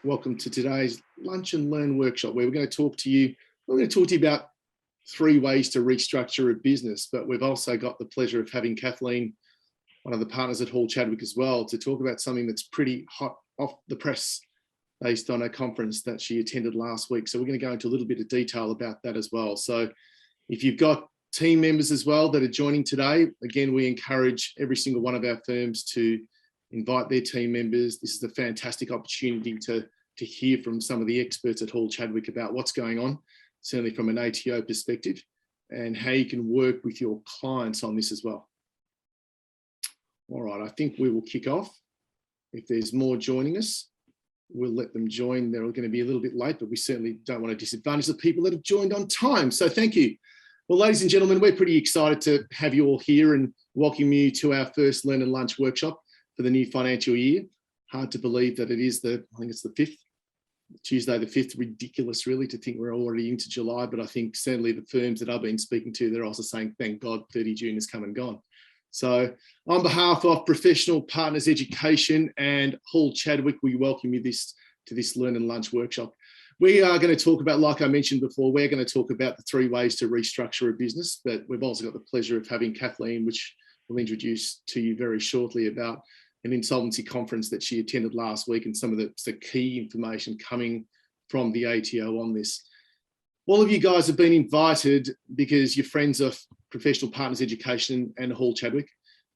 welcome to today's Lunch and Learn workshop, where we're going to talk to you about 3 ways to restructure a business, but we've also got the pleasure of having Kathleen, one of the partners at Hall Chadwick as well, to talk about something that's pretty hot off the press based on a conference that she attended last week. So we're going to go into a little bit of detail about that as well. So if you've got team members as well that are joining today, again, we encourage every single one of our firms to invite their team members. This is a fantastic opportunity to hear from some of the experts at Hall Chadwick about what's going on, certainly from an ATO perspective, and how you can work with your clients on this as well. All right, I think we will kick off. If there's more joining us, we'll let them join. They're all going to be a little bit late, but we certainly don't want to disadvantage the people that have joined on time. So thank you. Well, ladies and gentlemen, we're pretty excited to have you all here and welcome you to our first Learn and Lunch workshop for the new financial year. Hard to believe that it is I think it's the 5th, Tuesday the 5th. Ridiculous really to think we're already into July, but I think certainly the firms that I've been speaking to, they're also saying, thank God 30 June has come and gone. So on behalf of Professional Partners Education and Hall Chadwick, we welcome you to this Learn and Lunch workshop. We are going to talk about, like I mentioned before, we're going to talk about the 3 ways to restructure a business, but we've also got the pleasure of having Kathleen, which we'll introduce to you very shortly, about an insolvency conference that she attended last week and some of the key information coming from the ATO on this. All of you guys have been invited because you're friends of Professional Partners Education and Hall Chadwick.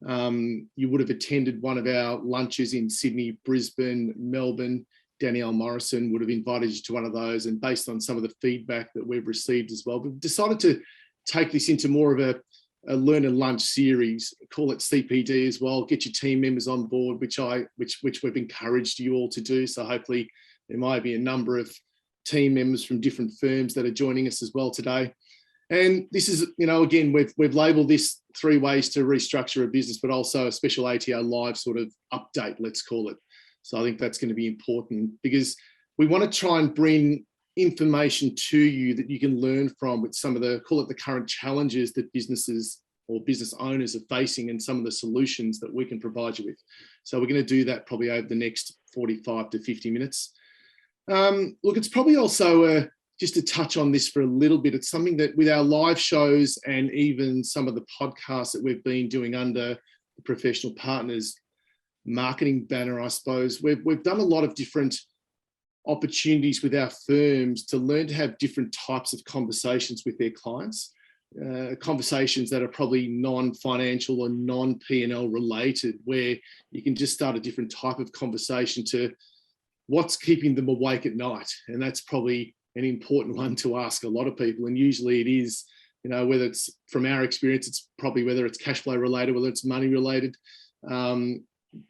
You would have attended one of our lunches in Sydney, Brisbane, Melbourne. Danielle Morrison would have invited you to one of those, and based on some of the feedback that we've received as well, we've decided to take this into more of a Learn and Lunch series, call it CPD as well, get your team members on board, which we've encouraged you all to do. So hopefully there might be a number of team members from different firms that are joining us as well today. And this is, again, we've labelled this 3 ways to restructure a business, but also a special ATO live sort of update, let's call it. So I think that's going to be important because we want to try and bring information to you that you can learn from with some of the, call it the current challenges that businesses or business owners are facing and some of the solutions that we can provide you with. So we're going to do that probably over the next 45 to 50 minutes. Look, it's probably also just to touch on this for a little bit. It's something that with our live shows and even some of the podcasts that we've been doing under the Professional Partners marketing banner, I suppose, we've done a lot of different opportunities with our firms to learn to have different types of conversations with their clients, conversations that are probably non-financial or non-P&L related, where you can just start a different type of conversation to what's keeping them awake at night. And that's probably an important one to ask a lot of people. And usually it is, whether it's from our experience, it's probably whether it's cash flow related, whether it's money related.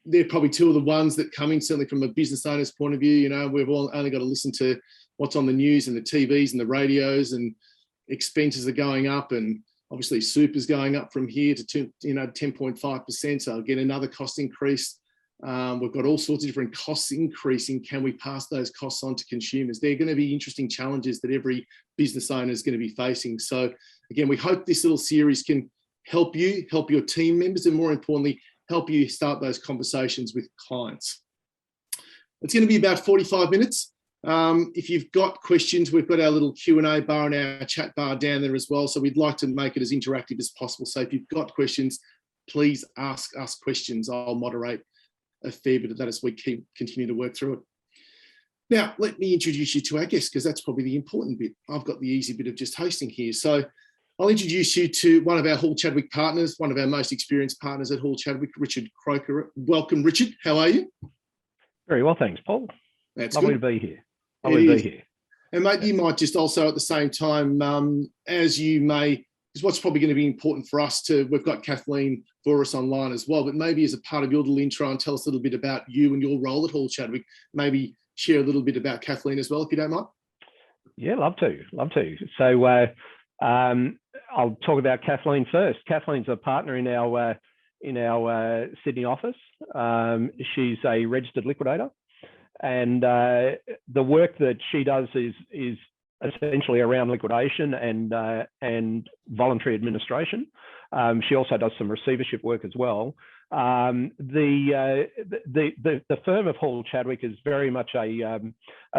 They're probably 2 of the ones that come in, certainly from a business owner's point of view. We've all only got to listen to what's on the news and the TVs and the radios, and expenses are going up, and obviously super's going up from here to 10.5%. So again, another cost increase. We've got all sorts of different costs increasing. Can we pass those costs on to consumers? They're going to be interesting challenges that every business owner is going to be facing. So again, we hope this little series can help you, help your team members, and more importantly, help you start those conversations with clients. It's going to be about 45 minutes. If you've got questions, we've got our little Q&A bar and our chat bar down there as well. So we'd like to make it as interactive as possible. So if you've got questions, please ask us questions. I'll moderate a fair bit of that as we continue to work through it. Now, let me introduce you to our guest, because that's probably the important bit. I've got the easy bit of just hosting here. So I'll introduce you to one of our Hall Chadwick partners, one of our most experienced partners at Hall Chadwick, Richard Croker. Welcome, Richard. How are you? Very well, thanks, Paul. That's lovely good. To be here. Lovely to be here. And mate, you might just also at the same time, as you may, is what's probably going to be important for us to, we've got Kathleen for us online as well, but maybe as a part of your little intro and tell us a little bit about you and your role at Hall Chadwick, maybe share a little bit about Kathleen as well, if you don't mind. Yeah, love to. So I'll talk about Kathleen first. Kathleen's a partner in our Sydney office. She's a registered liquidator, and the work that she does is essentially around liquidation and voluntary administration. She also does some receivership work as well. The firm of Hall Chadwick is very much a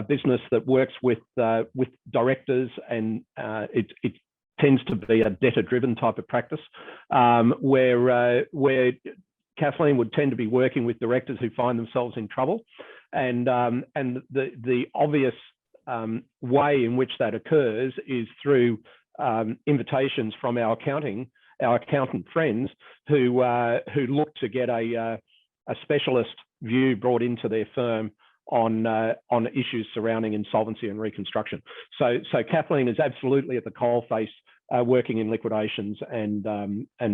business that works with directors, and it tends to be a debtor-driven type of practice, where Kathleen would tend to be working with directors who find themselves in trouble, and the obvious way in which that occurs is through invitations from our accountant friends who look to get a specialist view brought into their firm on issues surrounding insolvency and reconstruction. So Kathleen is absolutely at the coalface, working in liquidations and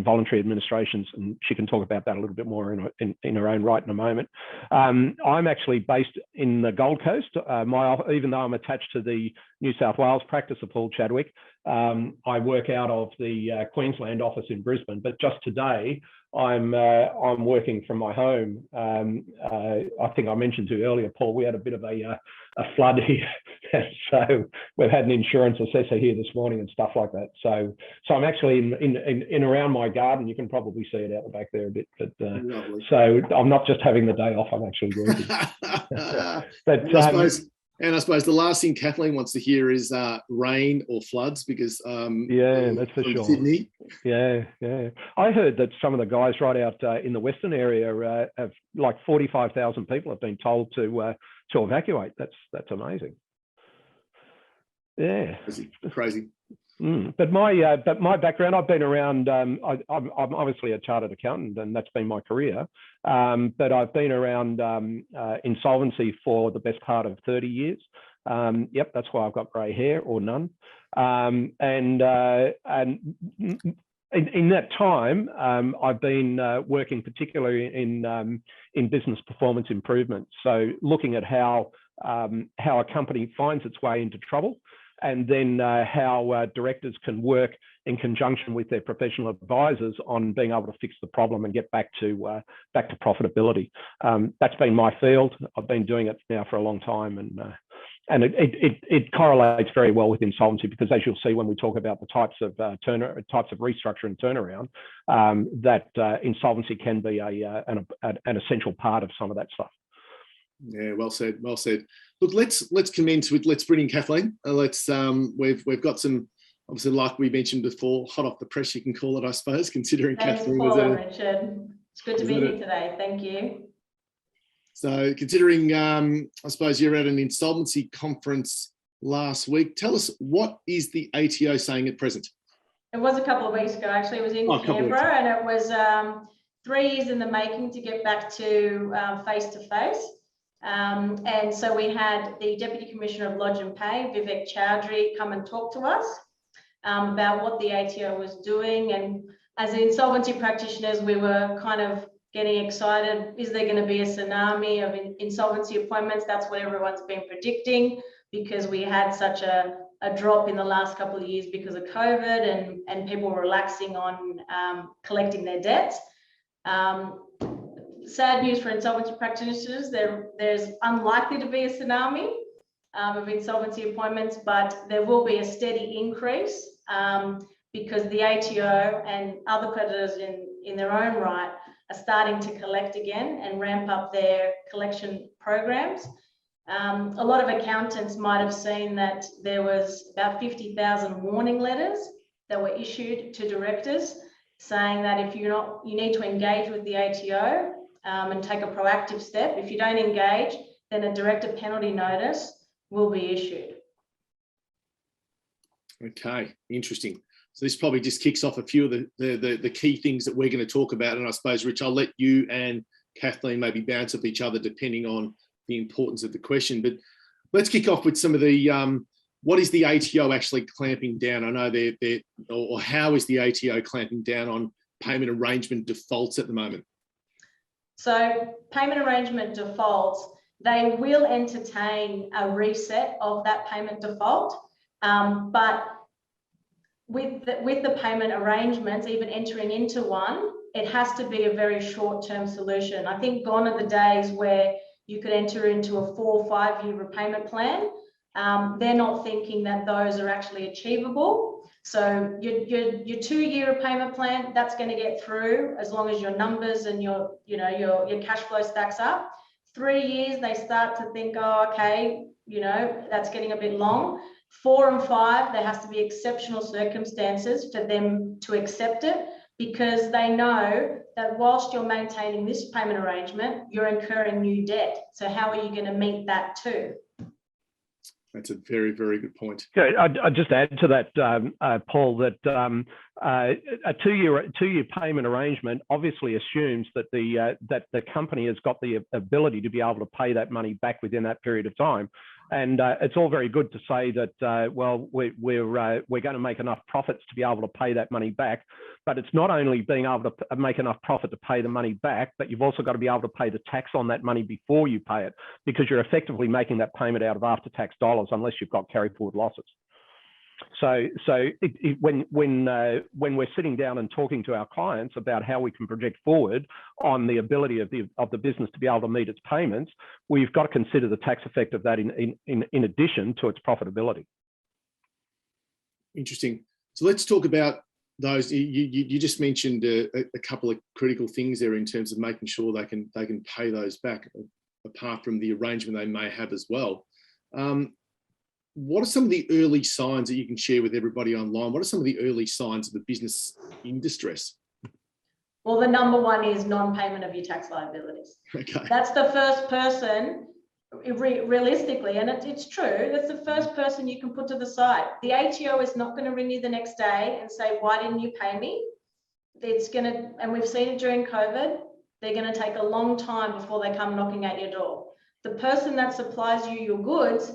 voluntary administrations, and she can talk about that a little bit more in her own right in a moment. I'm actually based in the Gold Coast. Even though I'm attached to the New South Wales practice of Paul Chadwick, I work out of the Queensland office in Brisbane. But just today, I'm working from my home. I think I mentioned to you earlier, Paul, we had a bit of a flood here, so we've had an insurance assessor here this morning and stuff like that. So I'm actually in around my garden. You can probably see it out the back there a bit. But so I'm not just having the day off. I'm actually working. But I suppose the last thing Kathleen wants to hear is rain or floods, because yeah, that's for sure. Sydney. Yeah. I heard that some of the guys right out in the Western area have like 45,000 people have been told to evacuate. That's amazing. Yeah, crazy. But my background, I've been around. I'm obviously a chartered accountant, and that's been my career. But I've been around insolvency for the best part of 30 years. Yep, that's why I've got grey hair or none. And in that time, I've been working particularly in business performance improvement. So looking at how a company finds its way into trouble, and then how directors can work in conjunction with their professional advisors on being able to fix the problem and get back to profitability. That's been my field. I've been doing it now for a long time, and it correlates very well with insolvency, because as you'll see when we talk about the types of restructure and turnaround, that insolvency can be an essential part of some of that stuff. Yeah, well said. Look, let's commence with, let's bring in Kathleen. We've got some, obviously, like we mentioned before, hot off the press, you can call it, I suppose, considering Thanks, Kathleen Paul was and Richard. It's good to be here today. Thank you. So considering, I suppose you're at an insolvency conference last week, tell us, what is the ATO saying at present? It was a couple of weeks ago, actually. It was in Canberra, and it was 3 years in the making to get back to face-to-face. And so we had the Deputy Commissioner of Lodge and Pay, Vivek Chowdhury, come and talk to us about what the ATO was doing. And as insolvency practitioners, we were kind of getting excited. Is there going to be a tsunami of insolvency appointments? That's what everyone's been predicting, because we had such a drop in the last couple of years because of COVID, and people were relaxing on collecting their debts. Sad news for insolvency practitioners, there's unlikely to be a tsunami of insolvency appointments, but there will be a steady increase because the ATO and other creditors in their own right are starting to collect again and ramp up their collection programs. A lot of accountants might have seen that there was about 50,000 warning letters that were issued to directors saying that if you need to engage with the ATO and take a proactive step. If you don't engage, then a director penalty notice will be issued. Okay, interesting. So this probably just kicks off a few of the key things that we're going to talk about. And I suppose, Rich, I'll let you and Kathleen maybe bounce off each other depending on the importance of the question. But let's kick off with some of the, what is the ATO actually clamping down? I know or how is the ATO clamping down on payment arrangement defaults at the moment? So payment arrangement defaults, they will entertain a reset of that payment default, but with the payment arrangements, even entering into one, it has to be a very short-term solution. I think gone are the days where you could enter into a 4 or 5 year repayment plan. they're not thinking that those are actually achievable. So your 2-year repayment plan, that's going to get through as long as your numbers and your cash flow stacks up. 3 years, they start to think, oh, okay, that's getting a bit long. 4 and 5, there has to be exceptional circumstances for them to accept it, because they know that whilst you're maintaining this payment arrangement, you're incurring new debt. So how are you going to meet that too? That's a very, very good point. Yeah, I'd just add to that, Paul, that a two-year payment arrangement obviously assumes that the company has got the ability to be able to pay that money back within that period of time. And it's all very good to say that, well, we're going to make enough profits to be able to pay that money back. But it's not only being able to make enough profit to pay the money back, but you've also got to be able to pay the tax on that money before you pay it, because you're effectively making that payment out of after-tax dollars unless you've got carry forward losses. So when we're sitting down and talking to our clients about how we can project forward on the ability of the business to be able to meet its payments, we've got to consider the tax effect of that in addition to its profitability. Interesting. So let's talk about those. You just mentioned a couple of critical things there in terms of making sure they can pay those back, apart from the arrangement they may have as well. What are some of the early signs that you can share with everybody online? What are some of the early signs of the business in distress? Well, the number one is non-payment of your tax liabilities. Okay. That's the first person, realistically, and it's true, that's the first person you can put to the side. The ATO is not going to ring you the next day and say, why didn't you pay me? It's going to, and we've seen it during COVID, they're going to take a long time before they come knocking at your door. The person that supplies you your goods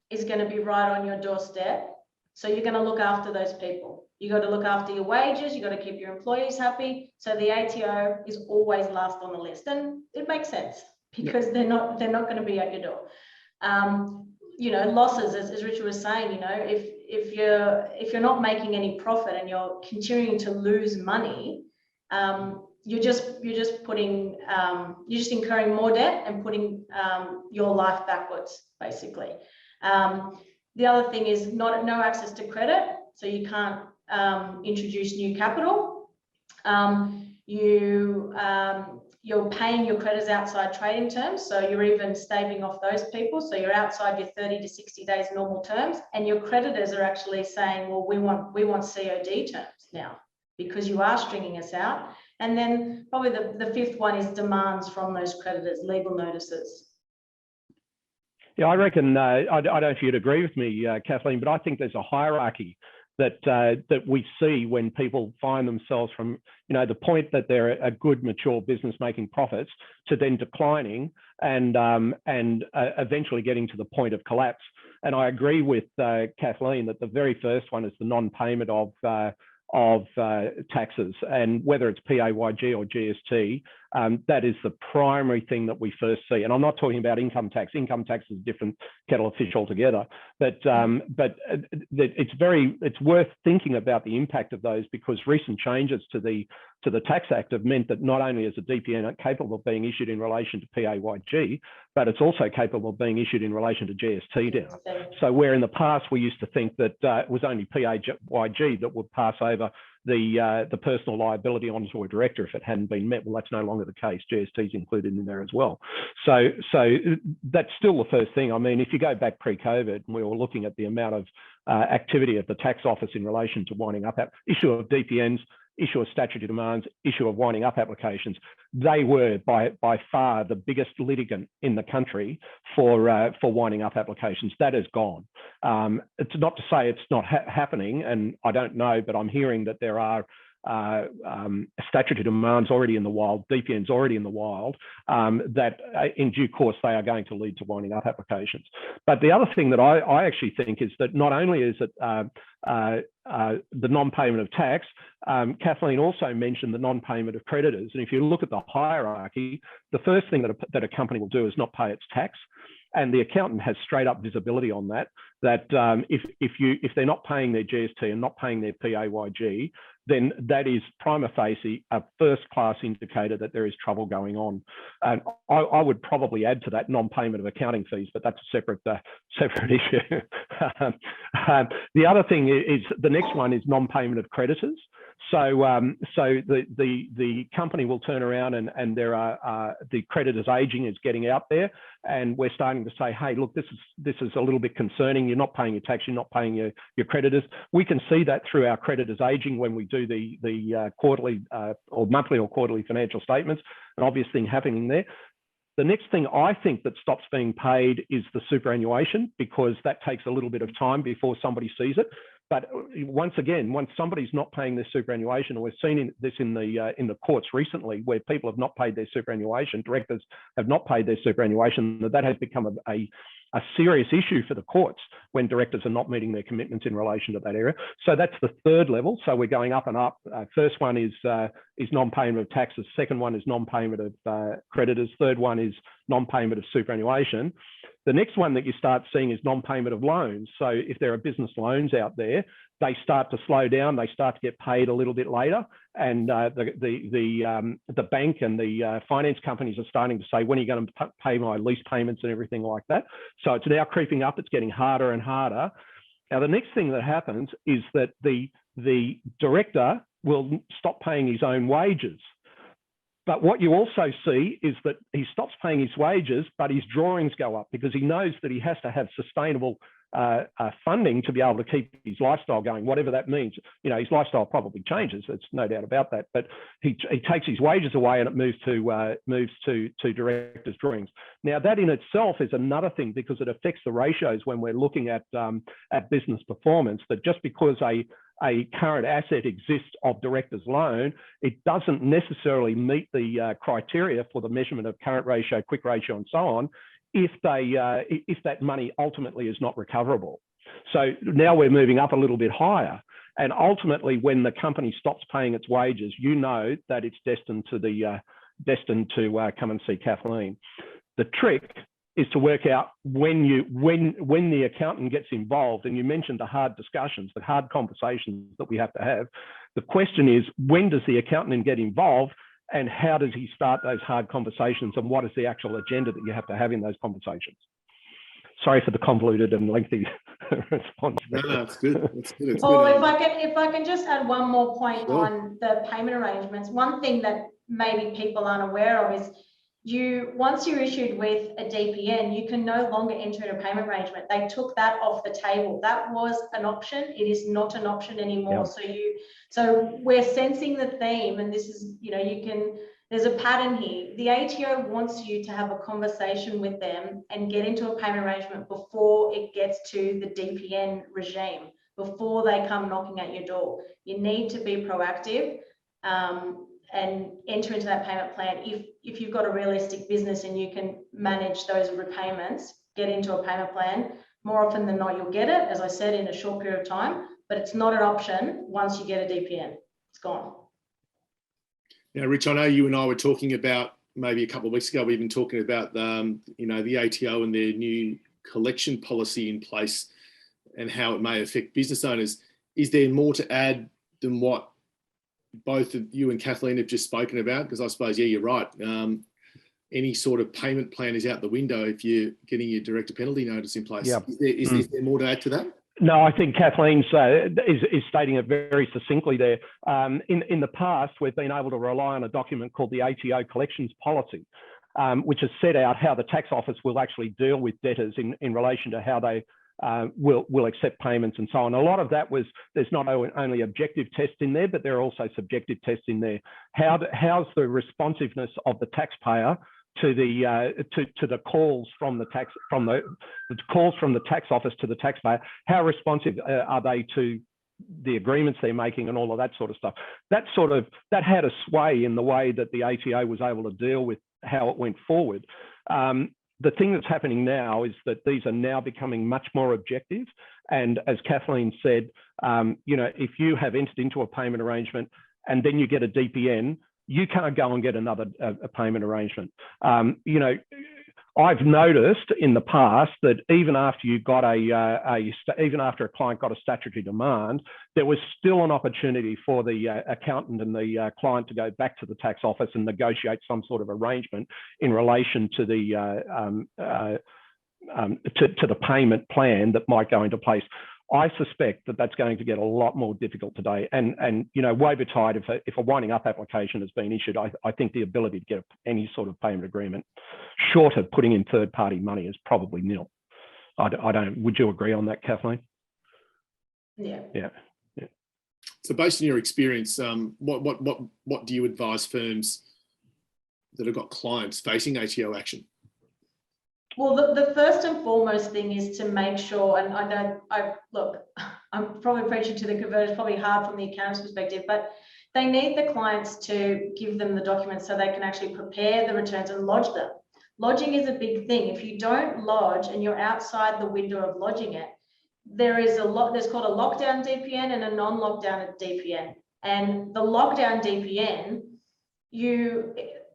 is going to be right on your doorstep. So you're going to look after those people. You got to look after your wages. You got to keep your employees happy. So the ATO is always last on the list, and it makes sense because they're not going to be at your door. Losses, as Richard was saying, if you're not making any profit and you're continuing to lose money, you're just incurring more debt and putting your life backwards, basically. The other thing is no access to credit, so you can't introduce new capital. You're paying your creditors outside trading terms, so you're even staving off those people. So you're outside your 30 to 60 days normal terms, and your creditors are actually saying, well, we want COD terms now because you are stringing us out. And then probably the fifth one is demands from those creditors, legal notices. Yeah, I reckon, I don't know if you'd agree with me, Kathleen, but I think there's a hierarchy that we see when people find themselves from, the point that they're a good, mature business making profits to then declining and eventually getting to the point of collapse. And I agree with Kathleen that the very first one is the non-payment of taxes, and whether it's PAYG or GST, that is the primary thing that we first see. And I'm not talking about income tax. Income tax is a different kettle of fish altogether. But it's worth thinking about the impact of those, because recent changes to the Tax Act have meant that not only is a DPN capable of being issued in relation to PAYG, but it's also capable of being issued in relation to GST now. So where in the past we used to think that it was only PAYG that would pass over the personal liability onto a director if it hadn't been met. Well, that's no longer the case. GST is included in there as well. So that's still the first thing. I mean, if you go back pre-COVID, and we were looking at the amount of activity at the tax office in relation to winding up issue of DPNs, issue of statutory demands, issue of winding up applications, they were by far the biggest litigant in the country for winding up applications. That is gone. It's not to say it's not happening, and I don't know, but I'm hearing that there are statutory demands already in the wild, DPNs already in the wild, that in due course they are going to lead to winding up applications. But the other thing that I actually think is that not only is it the non-payment of tax, Kathleen also mentioned the non-payment of creditors. And if you look at the hierarchy, the first thing that a company will do is not pay its tax. And the accountant has straight up visibility on that. that if they're not paying their GST and not paying their PAYG, then that is prima facie a first-class indicator that there is trouble going on. And I would probably add to that non-payment of accounting fees, but that's a separate issue. The other thing is the next one is non-payment of creditors. So the company will turn around and there are the creditors aging is getting out there, and we're starting to say, hey, look, this is a little bit concerning. You're not paying your tax, you're not paying your creditors. We can see that through our creditors aging when we do the quarterly or monthly or quarterly financial statements. An obvious thing happening there. The next thing I think that stops being paid is the superannuation, because that takes a little bit of time before somebody sees it. But once again, once somebody's not paying their superannuation, and we've seen this in the courts recently, where people have not paid their superannuation, directors have not paid their superannuation, that has become a serious issue for the courts when directors are not meeting their commitments in relation to that area. So that's the third level. So we're going up and up. First one is non-payment of taxes. Second one is non-payment of creditors. Third one is non-payment of superannuation. The next one that you start seeing is non-payment of loans. So if there are business loans out there, they start to slow down. They start to get paid a little bit later, and the bank and the finance companies are starting to say, when are you going to pay my lease payments and everything like that? So it's now creeping up. It's getting harder and harder. Now, the next thing that happens is that the director will stop paying his own wages. But what you also see is that he stops paying his wages, but his drawings go up, because he knows that he has to have sustainable funding to be able to keep his lifestyle going, whatever that means. You know, his lifestyle probably changes. There's no doubt about that. But he takes his wages away, and it moves to director's drawings. Now, that in itself is another thing, because it affects the ratios when we're looking at business performance. That just because a current asset exists of director's loan, it doesn't necessarily meet the criteria for the measurement of current ratio, quick ratio, and so on, if that money ultimately is not recoverable. So now we're moving up a little bit higher. And ultimately, when the company stops paying its wages, you know that it's destined to come and see Kathleen. The trick is to work out when the accountant gets involved, and you mentioned the hard discussions, the hard conversations that we have to have. The question is, when does the accountant get involved, and how does he start those hard conversations, and what is the actual agenda that you have to have in those conversations? Sorry for the convoluted and lengthy response. No, it's good. It's good. It's Paul, good. if I can just add one more point Sure. on the payment arrangements. One thing that maybe people aren't aware of is once you're issued with a DPN, you can no longer enter in a payment arrangement. They took that off the table. That was an option. It is not an option anymore. Yeah. So we're sensing the theme, and this is, there's a pattern here. The ATO wants you to have a conversation with them and get into a payment arrangement before it gets to the DPN regime, before they come knocking at your door. You need to be proactive. And enter into that payment plan. If you've got a realistic business and you can manage those repayments, get into a payment plan. More often than not, you'll get it, as I said, in a short period of time, but it's not an option once you get a DPN. It's gone. Now, Rich, I know you and I were talking about, maybe a couple of weeks ago, we've been talking about the ATO and their new collection policy in place and how it may affect business owners. Is there more to add than what both of you and Kathleen have just spoken about? Because I suppose, yeah, you're right. Any sort of payment plan is out the window if you're getting your director penalty notice in place. Yeah. Is there more to add to that? No, I think Kathleen's is stating it very succinctly there. In the past, we've been able to rely on a document called the ATO collections policy, which has set out how the tax office will actually deal with debtors in relation to how they will accept payments and so on. A lot of that was, there's not only objective tests in there, but there are also subjective tests in there. How's the responsiveness of the taxpayer to the calls from the calls from the tax office to the taxpayer? How responsive are they to the agreements they're making and all of that sort of stuff? That had a sway in the way that the ATO was able to deal with how it went forward. The thing that's happening now is that these are now becoming much more objective. And as Kathleen said, if you have entered into a payment arrangement and then you get a DPN, you can't go and get another payment arrangement. I've noticed in the past that even after you got even after a client got a statutory demand, there was still an opportunity for the accountant and the client to go back to the tax office and negotiate some sort of arrangement in relation to the to the payment plan that might go into place. I suspect that that's going to get a lot more difficult today. And you know, woe betide if a winding up application has been issued, I think the ability to get any sort of payment agreement, short of putting in third-party money, is probably nil. I don't. Would you agree on that, Kathleen? Yeah. Yeah. So, based on your experience, what do you advise firms that have got clients facing ATO action? Well, the first and foremost thing is to make sure, and look, I'm probably preaching to the converted, probably hard from the accountant's perspective, but they need the clients to give them the documents so they can actually prepare the returns and lodge them. Lodging is a big thing. If you don't lodge and you're outside the window of lodging it, there's called a lockdown DPN and a non-lockdown DPN. And the lockdown DPN,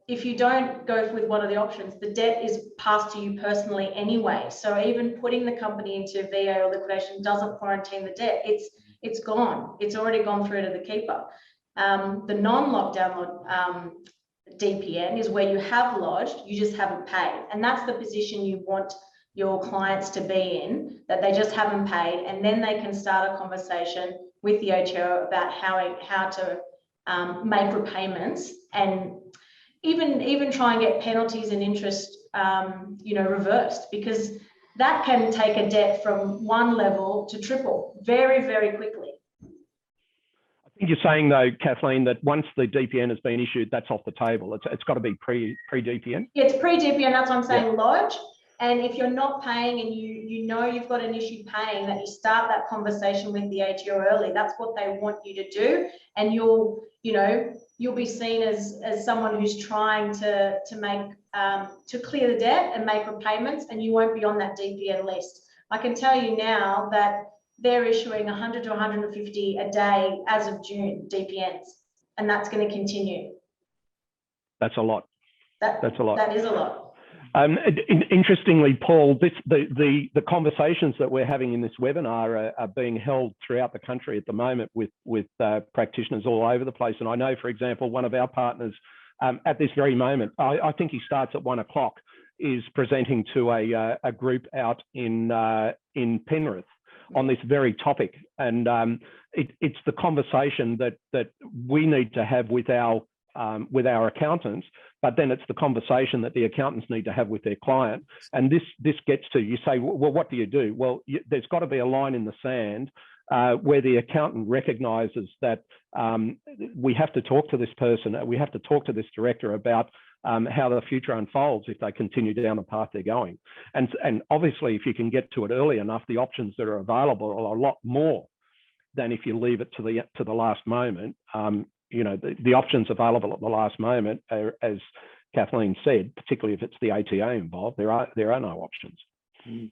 if you don't go with one of the options, the debt is passed to you personally anyway. So even putting the company into VA or liquidation doesn't quarantine the debt. It's gone. It's already gone through to the keeper. The non-lockdown DPN is where you have lodged, you just haven't paid. And that's the position you want your clients to be in, that they just haven't paid. And then they can start a conversation with the ATO about how to make repayments, and even try and get penalties and interest, reversed, because that can take a debt from one level to triple very, very quickly. I think you're saying, though, Kathleen, that once the DPN has been issued, that's off the table. It's got to be pre-DPN? Yeah, it's pre-DPN, that's what I'm saying, lodge. And if you're not paying and you know you've got an issue paying, that you start that conversation with the ATO early. That's what they want you to do. And you'll be seen as someone who's trying to clear the debt and make repayments, and you won't be on that DPN list. I can tell you now that they're issuing 100 to 150 a day as of June DPNs, and that's going to continue. That's a lot. That's a lot. That is a lot. Interestingly, Paul, the conversations that we're having in this webinar are being held throughout the country at the moment with practitioners all over the place. And I know, for example, one of our partners at this very moment, I think he starts at 1 o'clock, is presenting to a group out in Penrith on this very topic. And it's the conversation that we need to have with our accountants, but then it's the conversation that the accountants need to have with their client. And this gets to, you say, well, what do you do? Well, there's got to be a line in the sand where the accountant recognises that we have to talk to this person, we have to talk to this director about how the future unfolds if they continue down the path they're going. And obviously, if you can get to it early enough, the options that are available are a lot more than if you leave it to the last moment. The options available at the last moment are, as Kathleen said, particularly if it's the ATO involved, there are no options. Mm.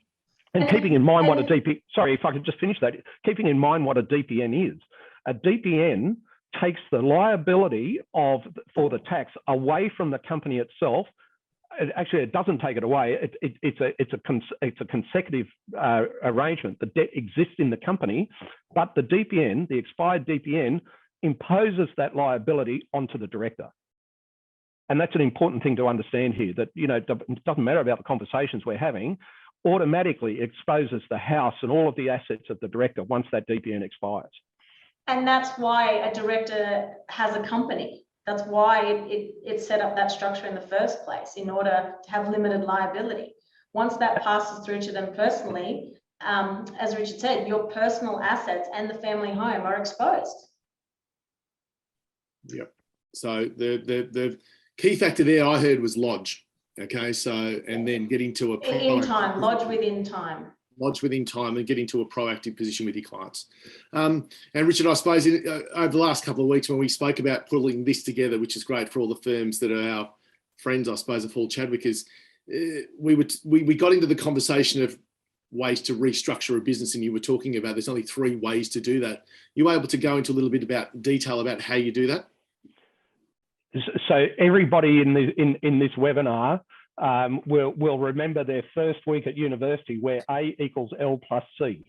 And keeping in mind what a DPN, sorry, if I could just finish that, keeping in mind what a DPN is. A DPN takes the liability for the tax away from the company itself. It doesn't take it away. It's a consecutive arrangement. The debt exists in the company, but the DPN, the expired DPN, imposes that liability onto the director. And that's an important thing to understand here, that, it doesn't matter about the conversations we're having, automatically exposes the house and all of the assets of the director once that DPN expires. And that's why a director has a company. That's why it set up that structure in the first place, in order to have limited liability. Once that passes through to them personally, as Richard said, your personal assets and the family home are exposed. Yep. So the key factor there I heard was lodge. Okay. So, and then getting to lodge within time. Lodge within time and getting to a proactive position with your clients. And Richard, I suppose over the last couple of weeks when we spoke about pulling this together, which is great for all the firms that are our friends, I suppose, of Hall Chadwick, is we got into the conversation of ways to restructure a business, and you were talking about there's only 3 ways to do that. You were able to go into a little bit about detail about how you do that? So everybody in this webinar will remember their first week at university where A equals L plus C.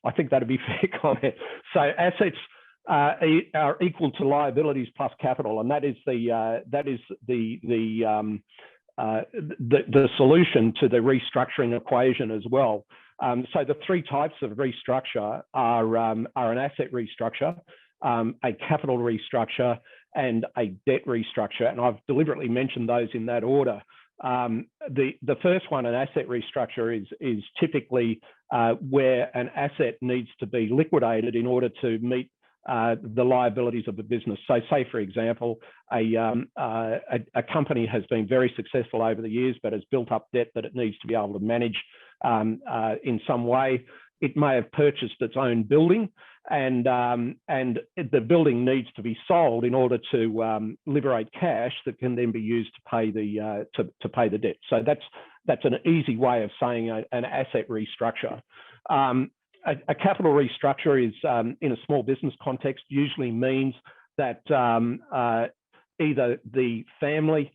I think that'd be fair comment. So assets are equal to liabilities plus capital, and that is the solution to the restructuring equation as well. So the three types of restructure are an asset restructure, a capital restructure, and a debt restructure. And I've deliberately mentioned those in that order. The first one, an asset restructure, is typically where an asset needs to be liquidated in order to meet the liabilities of the business. So say, for example, a company has been very successful over the years, but has built up debt that it needs to be able to manage in some way. It may have purchased its own building, and the building needs to be sold in order to liberate cash that can then be used to pay the debt. So that's an easy way of saying an asset restructure. A capital restructure is, in a small business context, usually means that either the family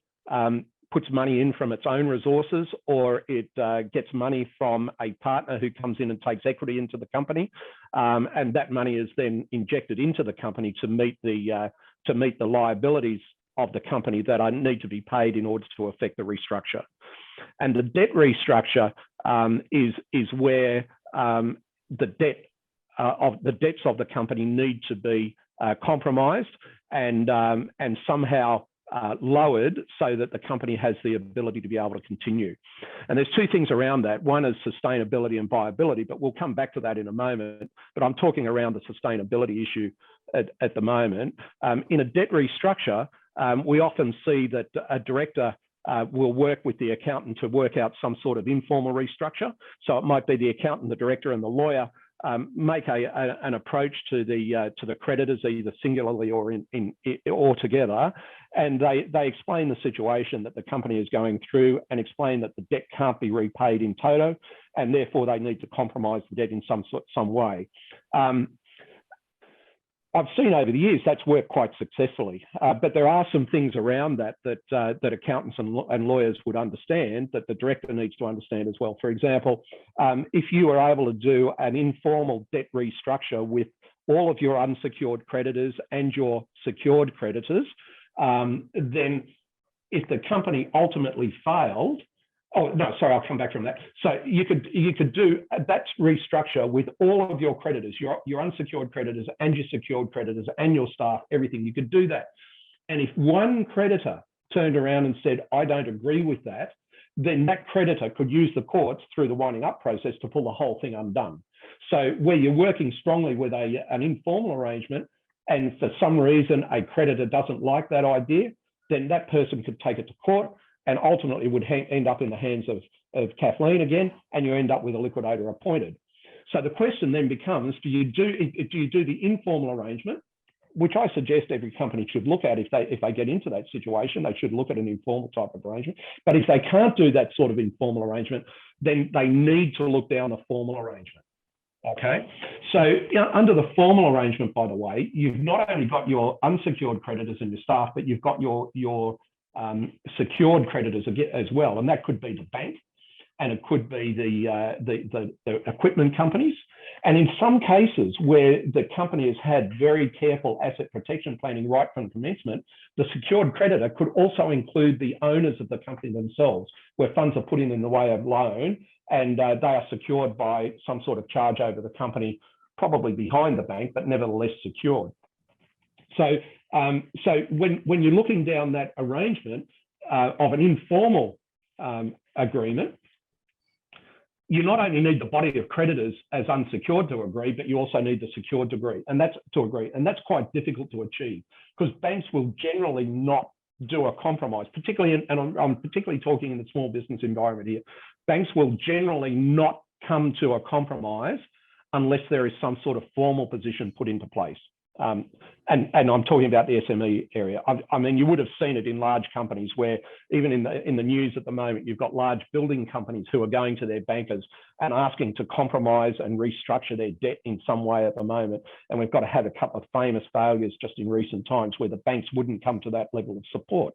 puts money in from its own resources, or it gets money from a partner who comes in and takes equity into the company, and that money is then injected into the company to meet the liabilities of the company that need to be paid in order to effect the restructure. And the debt restructure is where the debts of the company need to be compromised and somehow lowered so that the company has the ability to be able to continue. And there's two things around that. One is sustainability and viability, but we'll come back to that in a moment. But I'm talking around the sustainability issue at the moment. In a debt restructure, we often see that a director will work with the accountant to work out some sort of informal restructure. So it might be the accountant, the director, and the lawyer make an approach to the creditors, either singularly or together, and they explain the situation that the company is going through and explain that the debt can't be repaid in toto, and therefore they need to compromise the debt in some way. I've seen over the years that's worked quite successfully, but there are some things around that accountants and lawyers would understand, that the director needs to understand as well. For example, if you are able to do an informal debt restructure with all of your unsecured creditors and your secured creditors, then if the company ultimately failed, oh, no, sorry, I'll come back from that. So you could do that restructure with all of your creditors, your unsecured creditors and your secured creditors and your staff, everything. You could do that. And if one creditor turned around and said, I don't agree with that, then that creditor could use the courts through the winding up process to pull the whole thing undone. So where you're working strongly with an informal arrangement, and for some reason a creditor doesn't like that idea, then that person could take it to court, and ultimately would end up in the hands of Kathleen again, and you end up with a liquidator appointed. So the question then becomes, do you do the informal arrangement, which I suggest every company should look at if they get into that situation. They should look at an informal type of arrangement. But if they can't do that sort of informal arrangement, then they need to look down a formal arrangement. Okay, so under the formal arrangement, by the way, you've not only got your unsecured creditors and your staff, but you've got your secured creditors as well, and that could be the bank, and it could be the equipment companies, and in some cases where the company has had very careful asset protection planning right from commencement, the secured creditor could also include the owners of the company themselves, where funds are put in the way of loan, and they are secured by some sort of charge over the company, probably behind the bank, but nevertheless secured. So when you're looking down that arrangement of an informal agreement, you not only need the body of creditors as unsecured to agree, but you also need the secured to agree, and that's quite difficult to achieve, because banks will generally not do a compromise, particularly, and I'm particularly talking in the small business environment here. Banks will generally not come to a compromise unless there is some sort of formal position put into place. And I'm talking about the SME area. I mean, you would have seen it in large companies where even in the news at the moment, you've got large building companies who are going to their bankers and asking to compromise and restructure their debt in some way at the moment. And we've got to have a couple of famous failures just in recent times where the banks wouldn't come to that level of support.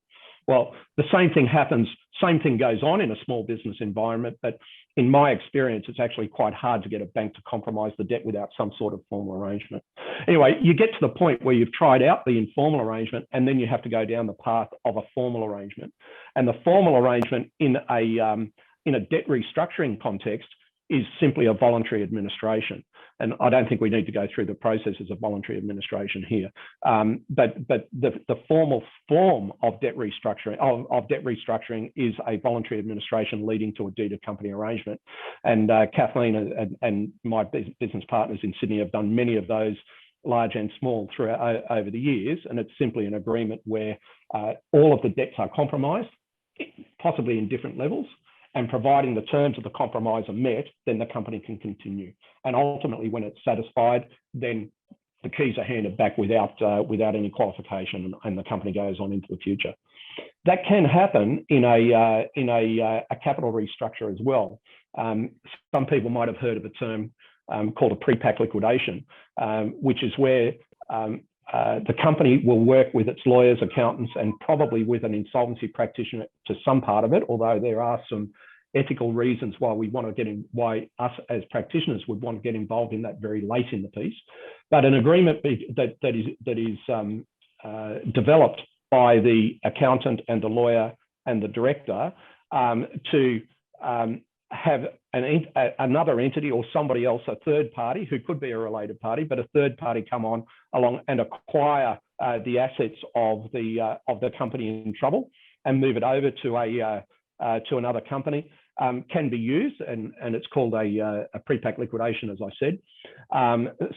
Well, the same thing happens, same thing goes on in a small business environment, but in my experience, it's actually quite hard to get a bank to compromise the debt without some sort of formal arrangement. Anyway, you get to the point where you've tried out the informal arrangement, and then you have to go down the path of a formal arrangement. And the formal arrangement in a debt restructuring context is simply a voluntary administration. And I don't think we need to go through the processes of voluntary administration here. But the formal form of debt restructuring is a voluntary administration leading to a deed of company arrangement. And Kathleen and my business partners in Sydney have done many of those, large and small, throughout over the years. And it's simply an agreement where all of the debts are compromised, possibly in different levels. And providing the terms of the compromise are met, then the company can continue. And ultimately, when it's satisfied, then the keys are handed back without any qualification, and the company goes on into the future. That can happen in a capital restructure as well. Some people might have heard of a term called a pre-pack liquidation, which is where the company will work with its lawyers, accountants, and probably with an insolvency practitioner to some part of it, although there are some ethical reasons why why us as practitioners would want to get involved in that very late in the piece. But an agreement that is developed by the accountant and the lawyer and the director to have another entity or somebody else, a third party who could be a related party, but a third party come along and acquire the assets of the company in trouble and move it over to another company, can be used, and it's called a pre-pack liquidation, as I said.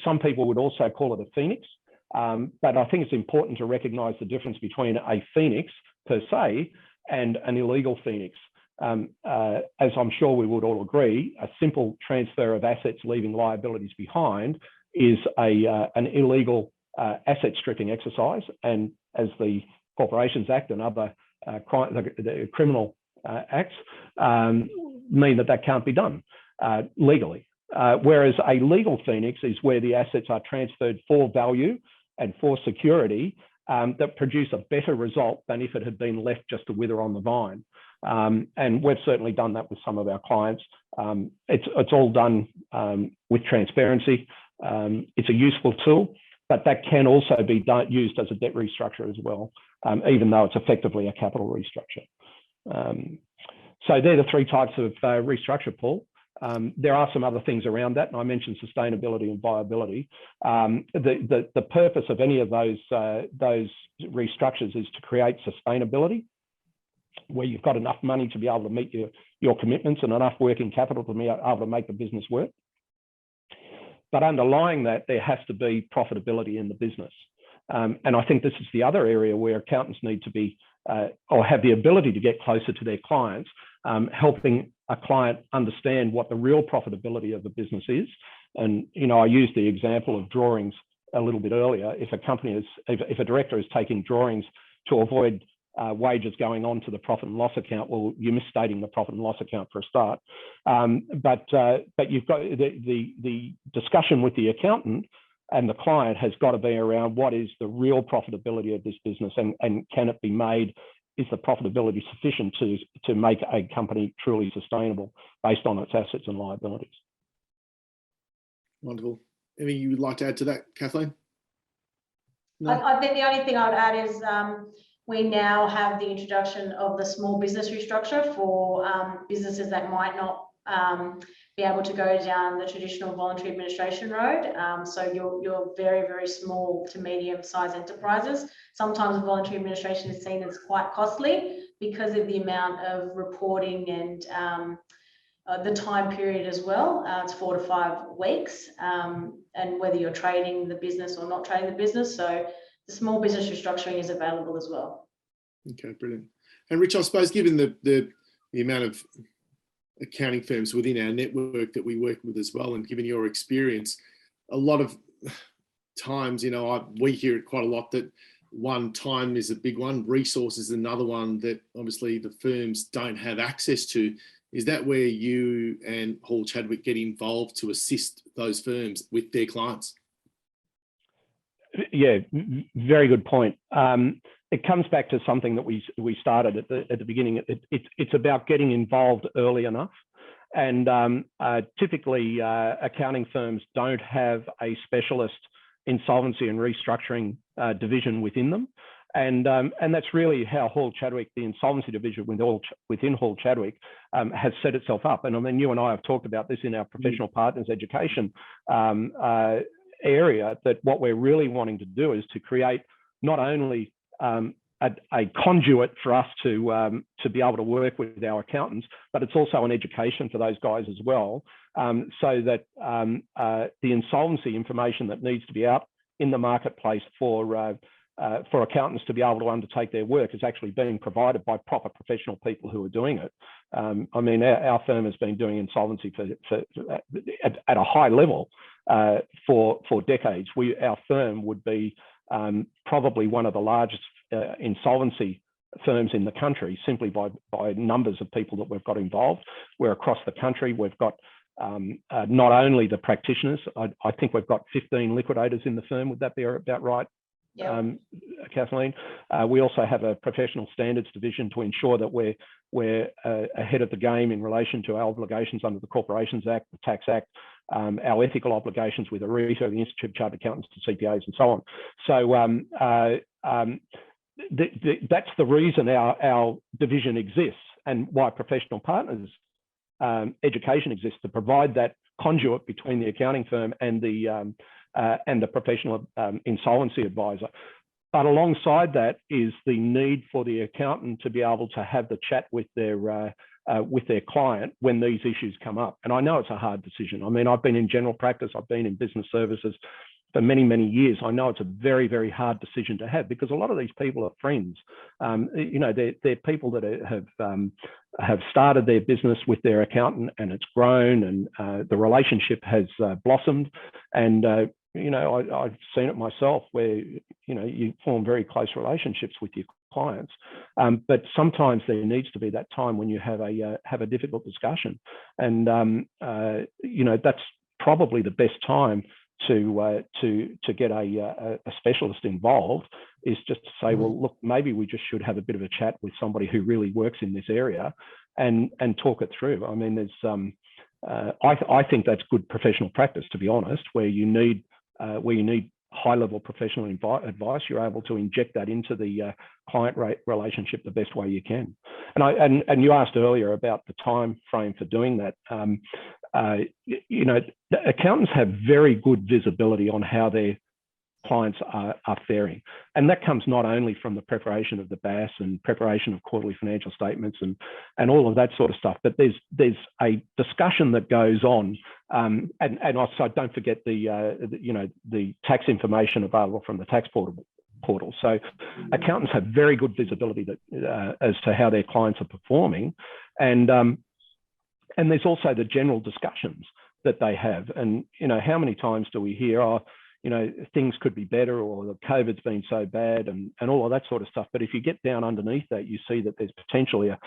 Some people would also call it a phoenix, but I think it's important to recognise the difference between a phoenix per se and an illegal phoenix. As I'm sure we would all agree, a simple transfer of assets leaving liabilities behind is an illegal asset stripping exercise, and as the Corporations Act and other the criminal acts mean that can't be done legally. Whereas a legal phoenix is where the assets are transferred for value and for security that produce a better result than if it had been left just to wither on the vine. And we've certainly done that with some of our clients. It's all done with transparency. It's a useful tool, but that can also be used as a debt restructure as well, even though it's effectively a capital restructure. So they're the three types of restructure, Paul. There are some other things around that, and I mentioned sustainability and viability. The purpose of any of those restructures is to create sustainability, where you've got enough money to be able to meet your commitments and enough working capital to be able to make the business work. But underlying that, there has to be profitability in the business. And I think this is the other area where accountants need to be or have the ability to get closer to their clients, helping a client understand what the real profitability of the business is. And, I used the example of drawings a little bit earlier. If a director is taking drawings to avoid wages going on to the profit and loss account, well, you're misstating the profit and loss account for a start. But you've got the discussion with the accountant and the client has got to be around what is the real profitability of this business, and can it be made? Is the profitability sufficient to make a company truly sustainable based on its assets and liabilities? Wonderful. Anything you would like to add to that, Kathleen? No? I think the only thing I would add is we now have the introduction of the small business restructure for businesses that might not be able to go down the traditional voluntary administration road. So you're very, very small to medium-sized enterprises. Sometimes voluntary administration is seen as quite costly because of the amount of reporting and the time period as well. It's 4 to 5 weeks, and whether you're trading the business or not trading the business. So the small business restructuring is available as well. Okay, brilliant. And Rich, I suppose given the amount of accounting firms within our network that we work with as well, and given your experience, a lot of times, we hear it quite a lot that time is a big one, resources another one that obviously the firms don't have access to. Is that where you and Hall Chadwick get involved to assist those firms with their clients? Yeah, very good point. It comes back to something that we started at the beginning. It's about getting involved early enough. And typically, accounting firms don't have a specialist insolvency and restructuring division within them. And that's really how Hall Chadwick, the insolvency division within Hall Chadwick, has set itself up. And I mean, you and I have talked about this in our professional partners education area, that what we're really wanting to do is to create not only a conduit for us to be able to work with our accountants, but it's also an education for those guys as well, so that the insolvency information that needs to be out in the marketplace for accountants to be able to undertake their work is actually being provided by proper professional people who are doing it. I mean, our firm has been doing insolvency at a high level for decades. Our firm would be probably one of the largest insolvency firms in the country, simply by numbers of people that we've got involved. We're across the country. We've got not only the practitioners, I think we've got 15 liquidators in the firm. Would that be about right? Yep. Kathleen? We also have a professional standards division to ensure that we're ahead of the game in relation to our obligations under the Corporations Act, the Tax Act, our ethical obligations with ARITA, the Institute of Chartered Accountants, to CPAs, and so on. So that's the reason our division exists, and why professional partners education exists, to provide that conduit between the accounting firm and the professional insolvency advisor. But alongside that is the need for the accountant to be able to have the chat with their client when these issues come up. And I know it's a hard decision. I mean, I've been in general practice, I've been in business services for many, many years. I know it's a very, very hard decision to have, because a lot of these people are friends. You know, they're people that have started their business with their accountant, and it's grown, and the relationship has blossomed. And you know, I've seen it myself, where you know, you form very close relationships with your clients, but sometimes there needs to be that time when you have a difficult discussion, and you know, that's probably the best time to get a specialist involved, is just to say, well, look, maybe we just should have a bit of a chat with somebody who really works in this area, and talk it through. I mean, there's I think that's good professional practice, to be honest, where you need high-level professional advice. You're able to inject that into the client relationship the best way you can. And you asked earlier about the time frame for doing that. You know, the accountants have very good visibility on how their clients are faring, and that comes not only from the preparation of the BAS and preparation of quarterly financial statements and all of that sort of stuff, but there's a discussion that goes on, and also don't forget the tax information available from the tax portal. So accountants have very good visibility as to how their clients are performing, and there's also the general discussions that they have. And you know, how many times do we hear, oh, you know, things could be better, or the COVID's been so bad, and all of that sort of stuff. But if you get down underneath that, you see that there's potentially a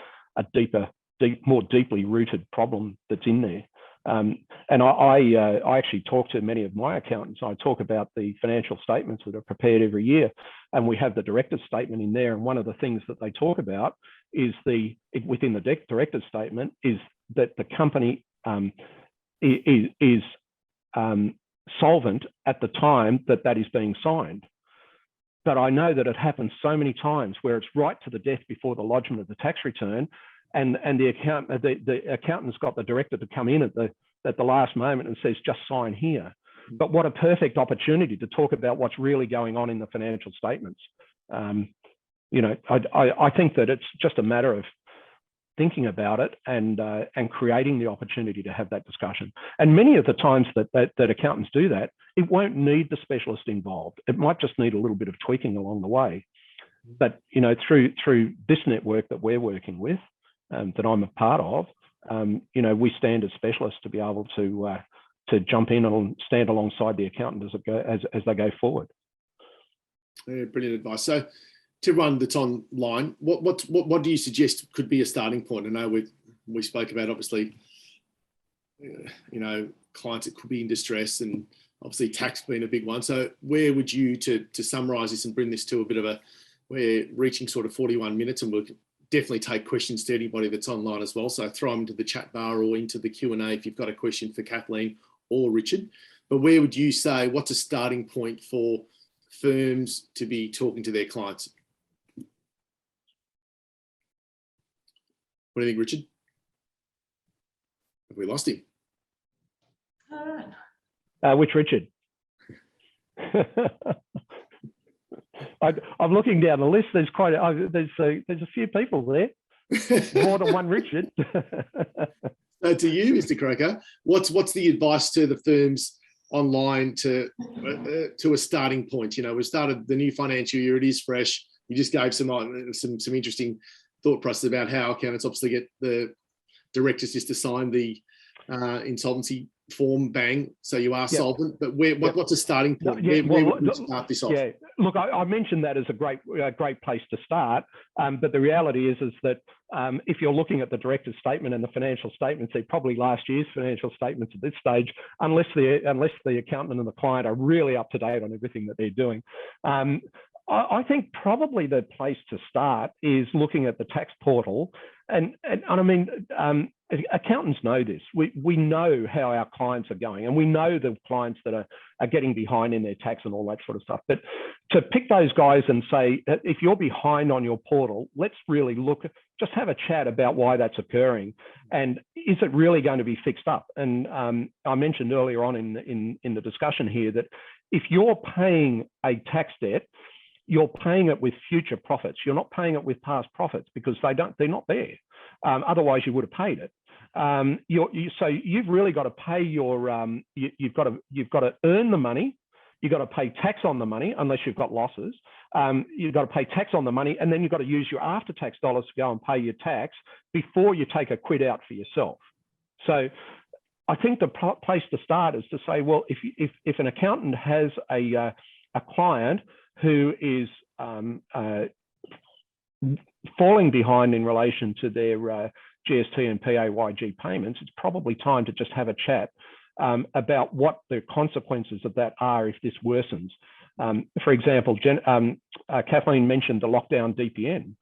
more deeply rooted problem that's in there. And I actually talk to many of my accountants. I talk about the financial statements that are prepared every year, and we have the director's statement in there. And one of the things that they talk about is within the director's statement is that the company is solvent at the time that is being signed. But I know that it happens so many times where it's right to the death before the lodgement of the tax return, and the accountant's got the director to come in at the last moment and says, just sign here. But what a perfect opportunity to talk about what's really going on in the financial statements. You know, I think that it's just a matter of thinking about it and creating the opportunity to have that discussion. And many of the times that accountants do that, it won't need the specialist involved. It might just need a little bit of tweaking along the way. But you know, through this network that we're working with, that I'm a part of, you know, we stand as specialists to be able to jump in and stand alongside the accountant as they go forward. Yeah, brilliant advice. So, to everyone that's online, what do you suggest could be a starting point? I know we spoke about, obviously, you know, clients that could be in distress, and obviously tax being a big one. So where would you, to summarise this and bring this to a bit of a, we're reaching sort of 41 minutes, and we'll definitely take questions to anybody that's online as well. So throw them into the chat bar or into the Q&A if you've got a question for Kathleen or Richard. But where would you say, what's a starting point for firms to be talking to their clients? What do you think, Richard? Have we lost him? All right. Which Richard? I'm looking down the list. There's quite there's a few people there. More than one Richard. So to you, Mr. Croker, what's the advice to the firms online to a starting point? You know, we started the new financial year. It is fresh. You just gave some interesting thought process about how accountants obviously get the directors just to sign the insolvency form, bang, so you are solvent. But what's a starting point? Where would we start this off? Yeah, look, I mentioned that as a great place to start. But the reality is that if you're looking at the director's statement and the financial statements, they're probably last year's financial statements at this stage, unless the accountant and the client are really up to date on everything that they're doing. I think probably the place to start is looking at the tax portal, and I mean, accountants know this. We know how our clients are going, and we know the clients that are getting behind in their tax and all that sort of stuff. But to pick those guys and say, if you're behind on your portal, let's really just have a chat about why that's occurring, and is it really going to be fixed up? And I mentioned earlier on in the discussion here that if you're paying a tax debt, you're paying it with future profits. You're not paying it with past profits because they're not there. Otherwise, you would have paid it. So you've really got to pay your. You've got to earn the money. You've got to pay tax on the money unless you've got losses. You've got to pay tax on the money, and then you've got to use your after-tax dollars to go and pay your tax before you take a quid out for yourself. So I think the place to start is to say, well, if an accountant has a client who is falling behind in relation to their GST and PAYG payments, it's probably time to just have a chat about what the consequences of that are if this worsens. For example, Kathleen mentioned the lockdown DPN.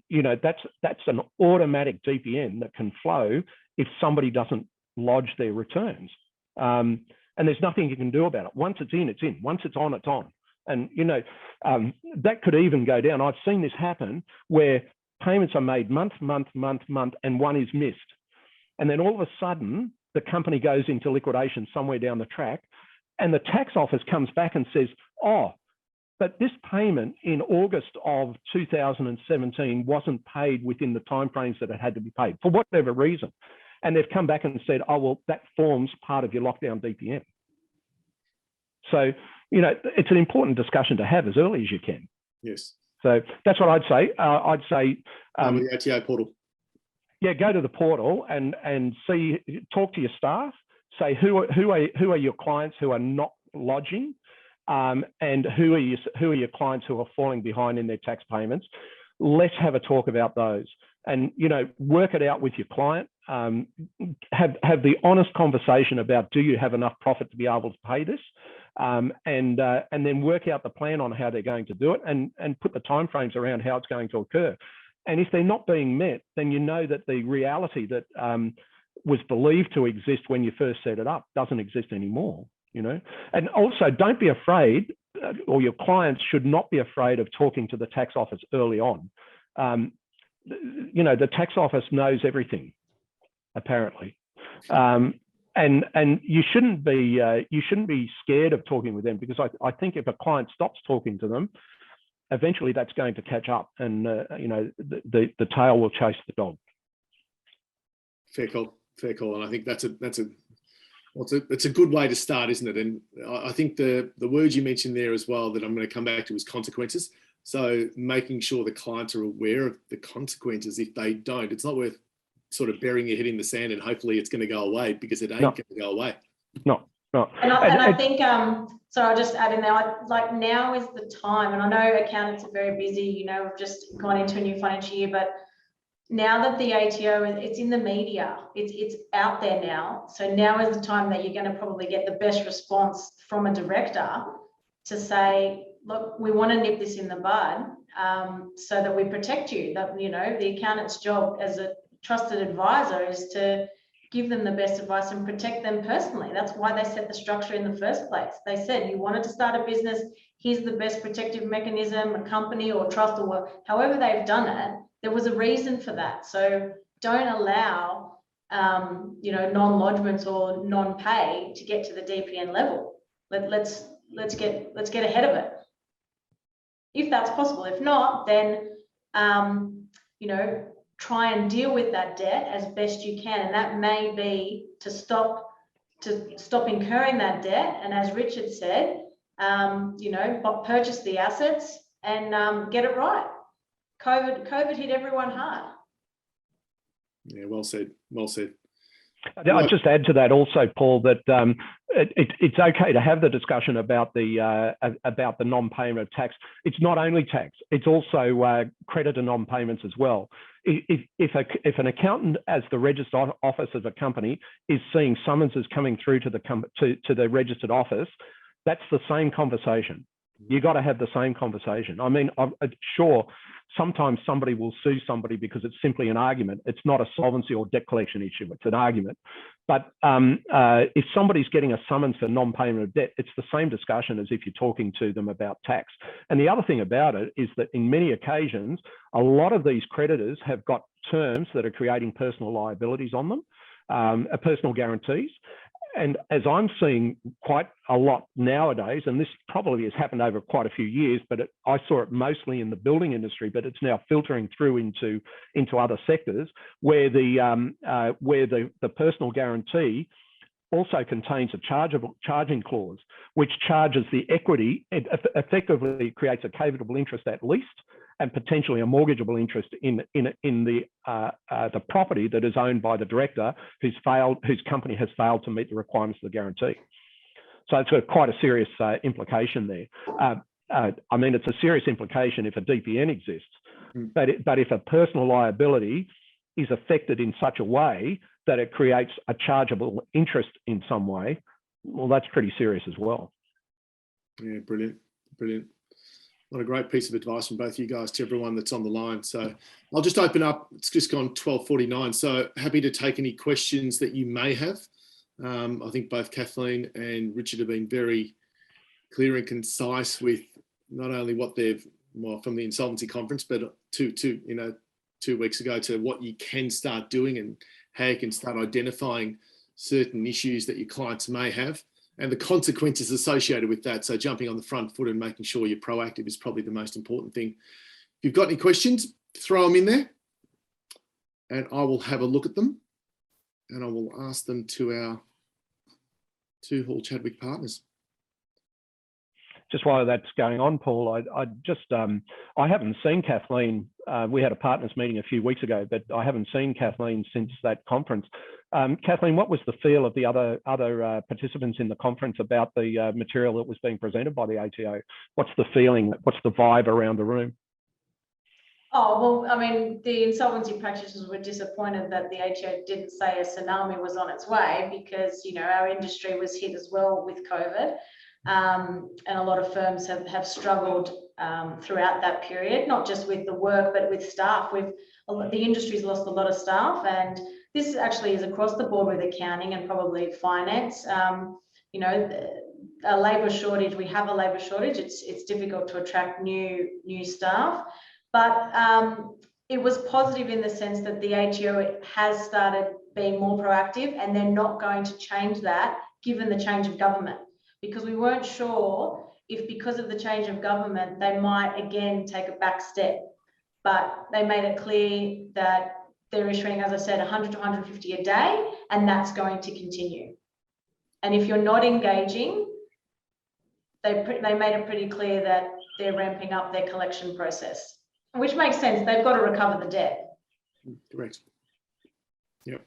You know, that's an automatic DPN that can flow if somebody doesn't lodge their returns. And there's nothing you can do about it. Once it's in, it's in. Once it's on, it's on. And, you know, that could even go down. I've seen this happen where payments are made month, and one is missed. And then all of a sudden, the company goes into liquidation somewhere down the track, and the tax office comes back and says, oh, but this payment in August of 2017 wasn't paid within the timeframes that it had to be paid for whatever reason. And they've come back and said, oh, well, that forms part of your lockdown DPN. So, you know, it's an important discussion to have as early as you can. Yes. So that's what I'd say. The ATO portal. Yeah, go to the portal and talk to your staff. Say who are your clients who are not lodging, and who are your clients who are falling behind in their tax payments. Let's have a talk about those, and you know, work it out with your client. Have the honest conversation about, do you have enough profit to be able to pay this? And then work out the plan on how they're going to do it, and put the timeframes around how it's going to occur. And if they're not being met, then you know that the reality that was believed to exist when you first set it up doesn't exist anymore. You know, and also don't be afraid, or your clients should not be afraid of talking to the tax office early on. You know, the tax office knows everything, apparently. And you shouldn't be scared of talking with them, because I think if a client stops talking to them, eventually that's going to catch up, and you know, the tail will chase the dog. Fair call, and I think it's a good way to start, isn't it? And I think the words you mentioned there as well that I'm going to come back to is consequences. So making sure the clients are aware of the consequences if they don't. It's not worth sort of burying your head in the sand and hopefully it's going to go away, because it ain't going to go away. No. And I think, so I'll just add in there, like now is the time, and I know accountants are very busy, you know, we've just gone into a new financial year, but now that the ATO, it's in the media, it's out there now. So now is the time that you're going to probably get the best response from a director to say, look, we want to nip this in the bud, so that we protect you. That, you know, the accountant's job as a trusted advisor is to give them the best advice and protect them personally. That's why they set the structure in the first place. They said, you wanted to start a business, here's the best protective mechanism, a company or trust or however they've done it. There was a reason for that. So don't allow, you know, non-lodgements or non-pay to get to the DPN level. Let's get ahead of it, if that's possible. If not, then you know, try and deal with that debt as best you can, and that may be to stop incurring that debt. And as Richard said, you know, purchase the assets and get it right. COVID hit everyone hard. Yeah, well said. Well said. I'll just add to that also, Paul, that it's okay to have the discussion about the non-payment of tax. It's not only tax; it's also credit and non-payments as well. If an accountant, as the registered office of a company, is seeing summonses coming through to the registered office, that's the same conversation. You got to have the same conversation. I mean, I'm sure sometimes somebody will sue somebody because it's simply an argument. It's not a solvency or debt collection issue. It's an argument. But if somebody's getting a summons for non-payment of debt, it's the same discussion as if you're talking to them about tax. And the other thing about it is that in many occasions, a lot of these creditors have got terms that are creating personal liabilities on them, personal guarantees. And as I'm seeing quite a lot nowadays, and this probably has happened over quite a few years, but I saw it mostly in the building industry, but it's now filtering through into other sectors where the personal guarantee also contains a charging clause, which charges the equity. It effectively creates a capable interest at least, and potentially a mortgageable interest in the property that is owned by the director whose company has failed to meet the requirements of the guarantee. So it's got quite a serious implication there. I mean, it's a serious implication if a DPN exists, but if a personal liability is affected in such a way that it creates a chargeable interest in some way, well, that's pretty serious as well. Yeah, brilliant, brilliant. What a great piece of advice from both you guys to everyone that's on the line. So I'll just open up. It's just gone 12:49. So happy to take any questions that you may have. I think both Kathleen and Richard have been very clear and concise with not only what they've, well, from the insolvency conference, but to 2 weeks ago, to what you can start doing and how you can start identifying certain issues that your clients may have and the consequences associated with that. So jumping on the front foot and making sure you're proactive is probably the most important thing. If you've got any questions, throw them in there and I will have a look at them and I will ask them to our two Hall Chadwick partners. Just while that's going on, Paul, I haven't seen Kathleen. We had a partners meeting a few weeks ago, but I haven't seen Kathleen since that conference. Kathleen, what was the feel of the other participants in the conference about the material that was being presented by the ATO? What's the feeling? What's the vibe around the room? Oh, well, I mean, the insolvency practitioners were disappointed that the ATO didn't say a tsunami was on its way because, you know, our industry was hit as well with COVID. And a lot of firms have struggled throughout that period, not just with the work, but with staff. The industry's lost a lot of staff, and this actually is across the board with accounting and probably finance. You know, a labour shortage. We have a labour shortage. It's difficult to attract new staff, but it was positive in the sense that the ATO has started being more proactive, and they're not going to change that given the change of government. Because we weren't sure if, because of the change of government, they might again take a back step. But they made it clear that they're issuing, as I said, 100 to 150 a day, and that's going to continue. And if you're not engaging, they made it pretty clear that they're ramping up their collection process, which makes sense. They've got to recover the debt. Correct. Yep.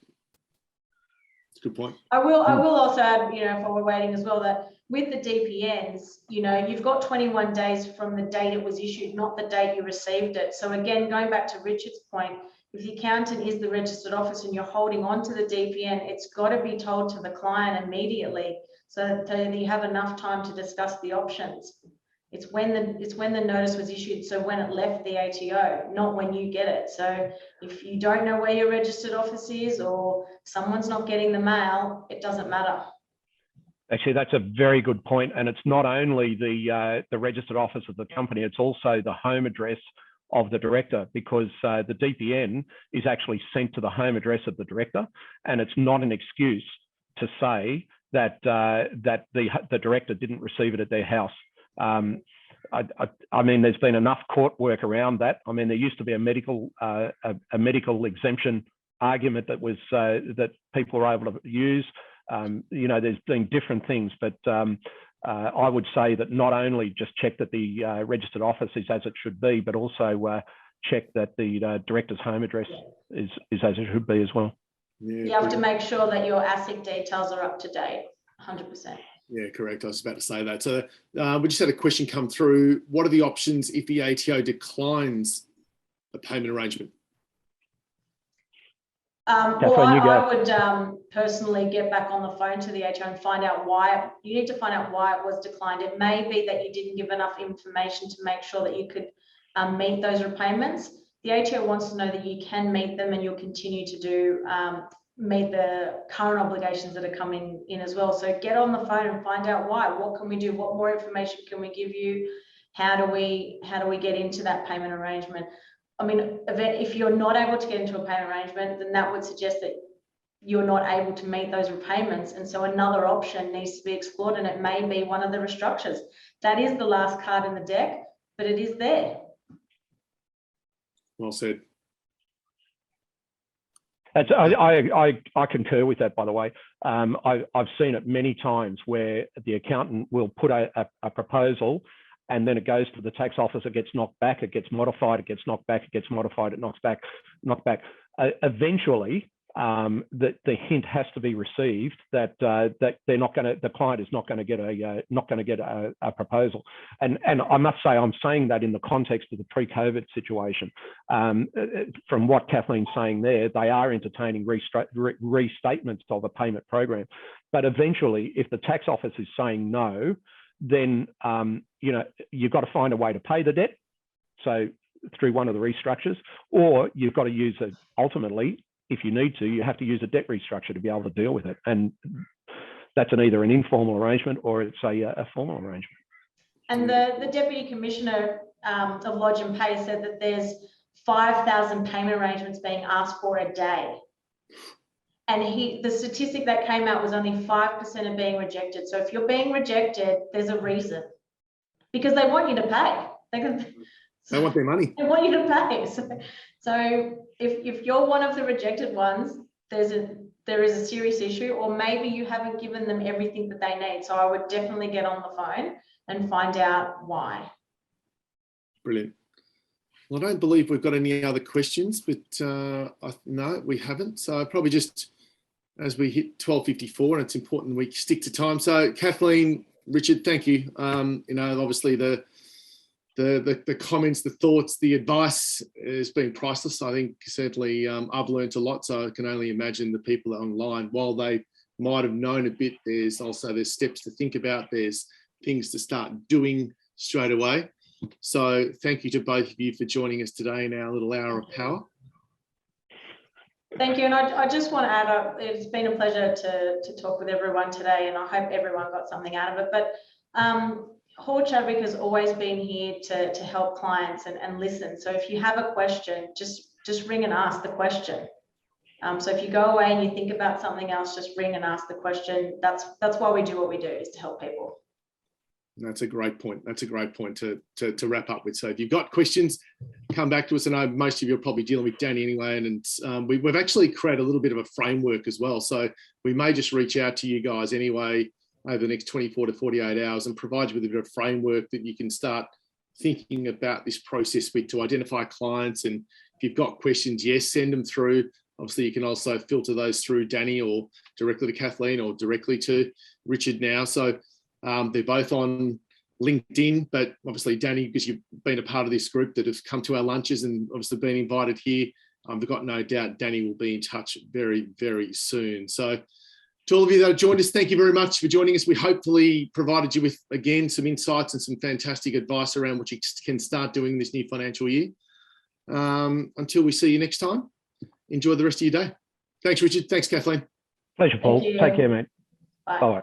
Good point. I will also add, you know, while we're waiting as well, that with the DPNs, you know, you've got 21 days from the date it was issued, not the date you received it. So again, going back to Richard's point, if the accountant is the registered office and you're holding on to the DPN, it's got to be told to the client immediately so that you have enough time to discuss the options. It's when the notice was issued, so when it left the ATO, not when you get it. So if you don't know where your registered office is or someone's not getting the mail, it doesn't matter. Actually, that's a very good point. And it's not only the registered office of the company, it's also the home address of the director, because the DPN is actually sent to the home address of the director, and it's not an excuse to say that the director didn't receive it at their house. I mean, there's been enough court work around that. I mean, there used to be a medical exemption argument that was that people were able to use. You know, there's been different things, but I would say that not only just check that the registered office is as it should be, but also check that the director's home address is as it should be as well. Yeah, you have to make sure that your ASIC details are up to date, 100%. Yeah, correct. I was about to say that. So we just had a question come through. What are the options if the ATO declines a payment arrangement? Well, I would personally get back on the phone to the ATO and find out why. You need to find out why it was declined. It may be that you didn't give enough information to make sure that you could meet those repayments. The ATO wants to know that you can meet them and you'll continue to do meet the current obligations that are coming in as well. So get on the phone and find out why. What can we do? What more information can we give you? How do we get into that payment arrangement? I mean, if you're not able to get into a payment arrangement, then that would suggest that you're not able to meet those repayments. And so another option needs to be explored, and it may be one of the restructures. That is the last card in the deck, but it is there. Well said. I concur with that, by the way. I've seen it many times where the accountant will put a proposal, and then it goes to the tax office, it gets knocked back, it gets modified, it gets knocked back, it gets modified, it knocked back. Eventually, the hint has to be received that they're not going to, the client is not going to get a proposal. And I must say, I'm saying that in the context of the pre-COVID situation. From what Kathleen's saying there, they are entertaining restatements of a payment program. But eventually, if the tax office is saying no, then you know, you've got to find a way to pay the debt, so through one of the restructures, or you've got to use it. Ultimately, if you need to, you have to use a debt restructure to be able to deal with it, and that's either an informal arrangement or it's a formal arrangement. And the Deputy Commissioner of Lodge and Pay said that there's 5,000 payment arrangements being asked for a day. And the statistic that came out was only 5% are being rejected. So if you're being rejected, there's a reason, because they want you to pay. They want their money. They want you to pay. So if you're one of the rejected ones, there is a serious issue, or maybe you haven't given them everything that they need. So I would definitely get on the phone and find out why. Brilliant. Well, I don't believe we've got any other questions, but no, we haven't. So probably just as we hit 12:54, and it's important we stick to time. So Kathleen, Richard, thank you. You know, obviously the comments, the thoughts, the advice has been priceless. I think certainly I've learned a lot, so I can only imagine the people online, while they might have known a bit, there's steps to think about, there's things to start doing straight away. So thank you to both of you for joining us today in our little hour of power. Thank you. And I just want to add, it's been a pleasure to talk with everyone today, and I hope everyone got something out of it. But Hall Chadwick has always been here to help clients and listen. So if you have a question, just ring and ask the question. So if you go away and you think about something else, just ring and ask the question. That's why we do what we do, is to help people. That's a great point. That's a great point to wrap up with. So if you've got questions, come back to us. I know most of you are probably dealing with Danny anyway, and we've actually created a little bit of a framework as well. So we may just reach out to you guys anyway over the next 24 to 48 hours and provide you with a bit of framework that you can start thinking about this process with, to identify clients. And if you've got questions, yes, send them through. Obviously, you can also filter those through Danny, or directly to Kathleen, or directly to Richard now. So they're both on LinkedIn, but obviously Danny, because you've been a part of this group that have come to our lunches and obviously been invited here I've got no doubt Danny will be in touch very, very soon. So to all of you that have joined us, thank you very much for joining us. We hopefully provided you with, again, some insights and some fantastic advice around what you can start doing this new financial year. Until we see you next time, enjoy the rest of your day. Thanks, Richard. Thanks, Kathleen. Pleasure, Paul. Take care, mate. Bye. Bye.